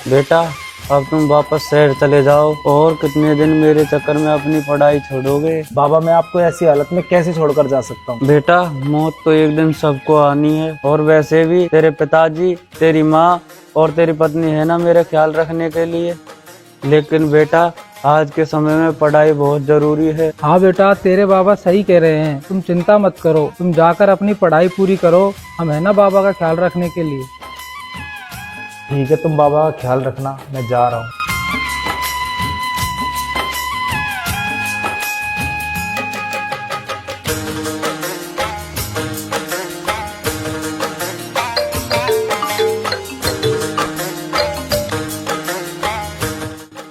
बेटा अब तुम वापस शहर चले जाओ और कितने दिन मेरे चक्कर में अपनी पढ़ाई छोड़ोगे। बाबा मैं आपको ऐसी हालत में कैसे छोड़कर जा सकता हूँ। बेटा मौत तो एक दिन सबको आनी है और वैसे भी तेरे पिताजी, तेरी माँ और तेरी पत्नी है ना मेरा ख्याल रखने के लिए। लेकिन बेटा आज के समय में पढ़ाई बहुत जरूरी है। हाँ बेटा तेरे बाबा सही कह रहे हैं, तुम चिंता मत करो, तुम जाकर अपनी पढ़ाई पूरी करो, हम है ना बाबा का ख्याल रखने के लिए। ठीक है तुम बाबा का ख्याल रखना, मैं जा रहा हूँ।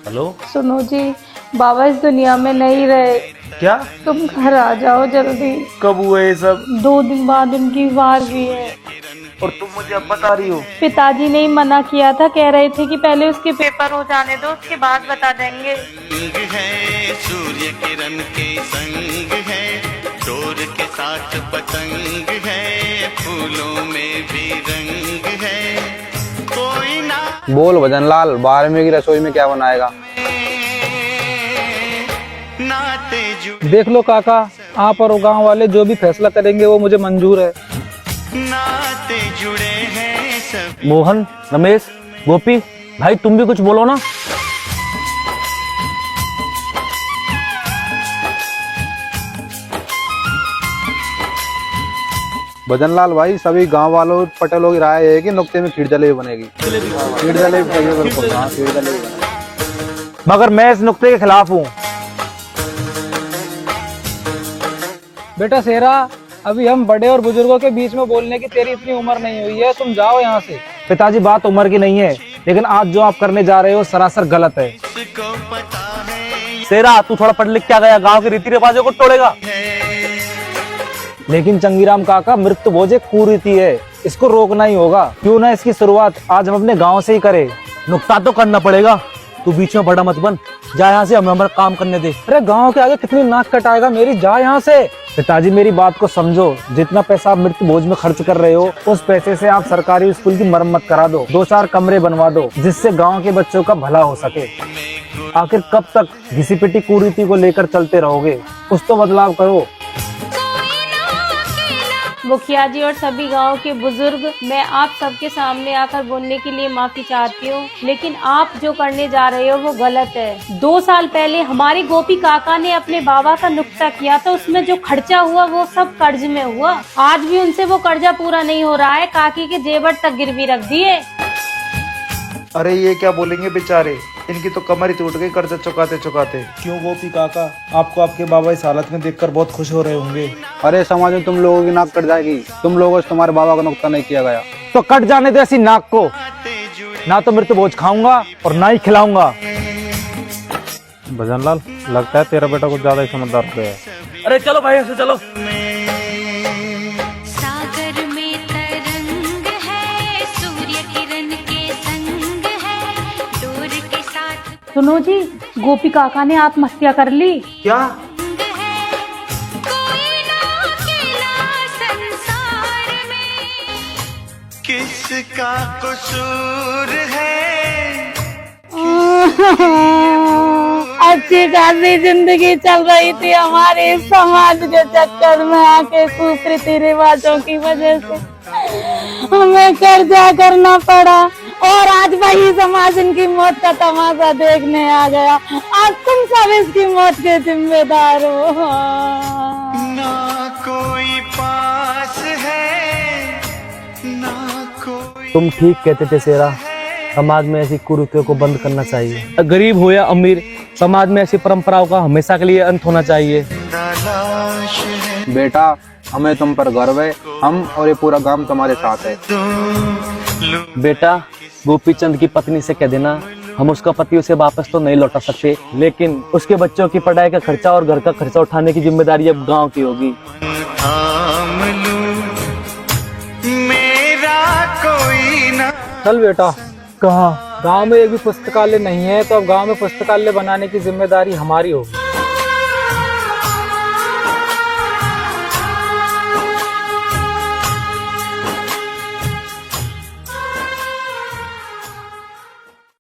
हेलो सुनो जी, बाबा इस दुनिया में नहीं रहे। क्या? तुम घर आ जाओ जल्दी। कब हुआ ये सब? 2 दिन बाद उनकी वार भी है। और तुम मुझे अब बता रही हो? पिताजी ने ही मना किया था, कह रहे थे कि पहले उसके पेपर हो जाने दो, उसके बाद बता देंगे। है सूर्य किरण के संग है, डोर के साथ पतंग है, फूलों में भी रंग है, कोई ना। बोल भजनलाल, 12वीं की रसोई में क्या बनाएगा? नाते जुड़े, देख लो काका, आप और गांव वाले जो भी फैसला करेंगे वो मुझे मंजूर है। नाते जुड़े हैं सब। मोहन, रमेश, गोपी भाई तुम भी कुछ बोलो ना। भजनलाल भाई, सभी गांव वालों पटेलों की राय है कि नुक्ते में खीर जलेबी बनेगी। खीर जलेबी चाहिए बिल्कुल। हाँ, खीर जलेबी बनेगी। मगर मैं इस नुक्ते के खिलाफ हूँ। बेटा शेरा, अभी हम बड़े और बुजुर्गों के बीच में बोलने की तेरी इतनी उम्र नहीं हुई है, तुम जाओ यहाँ से। पिताजी बात उम्र की नहीं है, लेकिन आज जो आप करने जा रहे हो सरासर गलत है। को पता है शेरा तू थोड़ा पढ़ लिख के आ गया, गांव के रीति रिवाजों को तोड़ेगा। लेकिन चंगीराम काका, मृत्यु भोज एक कुरीति है, इसको रोकना ही होगा। क्यों ना इसकी शुरुआत आज हम अपने गांव से ही करें। नुकता तो करना पड़ेगा, तू बीच में बड़ा मत बन, जा यहाँ से, हमें हमारा काम करने दे। अरे गांव के आगे कितनी नाक कटाएगा मेरी, जा यहाँ से। पिताजी मेरी बात को समझो, जितना पैसा आप मृत्यु भोज में खर्च कर रहे हो उस पैसे से आप सरकारी स्कूल की मरम्मत करा दो, 2-4 कमरे बनवा दो, जिससे गांव के बच्चों का भला हो सके। आखिर कब तक घिसी पिटी कुरीति को लेकर चलते रहोगे? कुछ तो बदलाव करो। मुखिया जी और सभी गांव के बुजुर्ग, मैं आप सबके सामने आकर बोलने के लिए माफी चाहती हूँ, लेकिन आप जो करने जा रहे हो वो गलत है। 2 साल पहले हमारे गोपी काका ने अपने बाबा का नुक्ता किया था, उसमें जो खर्चा हुआ वो सब कर्ज में हुआ। आज भी उनसे वो कर्जा पूरा नहीं हो रहा है, काकी के जेवर तक गिरवी रख दिए। अरे ये क्या बोलेंगे बेचारे, इनकी तो कमर ही टूट गई कर्जा चुकाते चुकाते। क्यों गोपी काका, आपको आपके बाबा इस हालत में देखकर बहुत खुश हो रहे होंगे। अरे समाज में तुम लोगों की नाक कट जाएगी, तुम लोगों से तुम्हारे बाबा का नुकता नहीं किया गया। तो कट जाने दे ऐसी नाक को, ना तो मृत्यु भोज खाऊंगा और ना ही खिलाऊंगा। भजनलाल, लगता है तेरा बेटा कुछ ज्यादा ही समझदार हो गया है। अरे चलो भाई, ऐसे चलो। सागर में तरंग है, सूर्य किरण के संग है, डोर के साथ। सुनो जी, गोपी काका ने आत्महत्या कर ली। क्या? कोई ना अकेला संसार में। किसका कसूर है? अच्छी खासी जिंदगी चल रही थी हमारे, समाज के चक्कर में आके कुरीति रिवाजों की वजह से हमें कर्जा करना पड़ा और आज वही समाज इनकी मौत का तमाशा देखने आ गया। आज तुम सब इसकी मौत के जिम्मेदार हो। ना कोई पास है, ना कोई। तुम ठीक कहते थे शेरा, समाज में ऐसी कुरीतियों को बंद करना चाहिए। गरीब हो या अमीर, समाज में ऐसी परंपराओं का हमेशा के लिए अंत होना चाहिए। बेटा हमें तुम पर गर्व है, हम और ये पूरा गांव तुम्हारे साथ है। बेटा गोपी चंद की पत्नी से कह देना, हम उसका पति उसे वापस तो नहीं लौटा सकते, लेकिन उसके बच्चों की पढ़ाई का खर्चा और घर का खर्चा उठाने की जिम्मेदारी अब गांव की होगी। मेरा कोई ना। चल बेटा। कहाँ? गांव में एक भी पुस्तकालय नहीं है, तो अब गांव में पुस्तकालय बनाने की जिम्मेदारी हमारी होगी।